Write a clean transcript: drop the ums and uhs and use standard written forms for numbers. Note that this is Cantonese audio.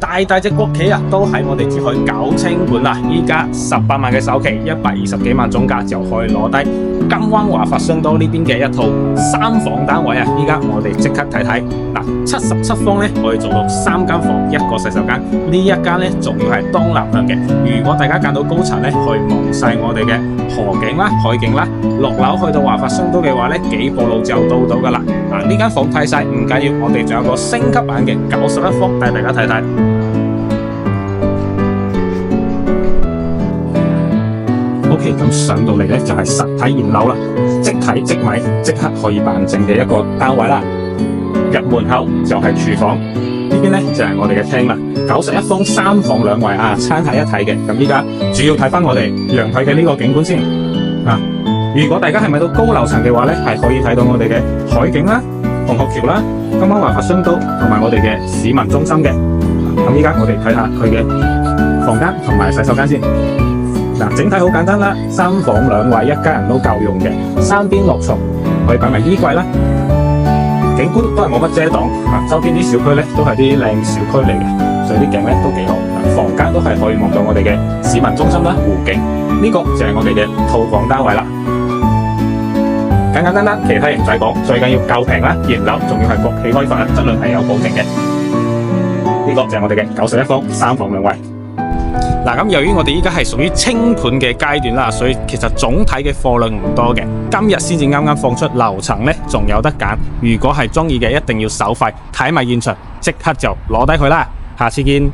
大隻國企啊，都喺我哋珠海九清盤啦。依家18萬嘅首期，120幾萬總價就可以攞低。金灣華發商都呢邊嘅一套3房單位啊，依家我哋即刻睇睇。嗱，77方咧可以做到3間房1個洗手間，呢一間咧仲要係東南向嘅。如果大家揀到高層咧，可以望晒我哋嘅河景啦、海景啦。落樓去到華發商都嘅話咧，幾步路就到噶啦。嗱，呢間房睇晒唔緊要，我哋仲有個升級版嘅91方，帶大家睇睇。OK， 咁上到嚟咧就係實體現樓啦，即睇即買，即刻可以辦證嘅一個單位啦。入門口就係廚房，呢邊咧就係我哋嘅廳啦。91方3房2衛啊，餐係一體嘅。咁依家主要睇翻我哋陽台嘅呢個景觀先啊。如果大家係買到高樓層嘅話咧，係可以睇到我哋嘅海景啦、紅鶴橋啦、金灣華發商都同埋我哋嘅市民中心嘅。咁依家我哋睇下佢嘅房間同埋洗手間先。整體好簡單啦，3房2衛，一家人都夠用嘅。三邊落床可以擺埋衣櫃啦，景觀都係冇乜遮擋。周邊啲小區咧都係啲靚小區嚟嘅，所以啲景咧都幾好。房間都係可以望到我哋嘅市民中心啦、湖景。呢個就係我哋嘅套房單位啦。簡簡單單，其他嘢唔使講，最緊要夠平啦，現樓仲要係國企開發，質量係有保證嘅。呢個就係我哋嘅91方3房2衛。嗱，咁由於我哋依家係屬於清盤嘅階段啦，所以其實總體嘅貨量唔多嘅。今日先至啱啱放出樓層呢，仲有得揀。如果係中意嘅，一定要手快睇埋現場，即刻就攞低佢啦。下次見。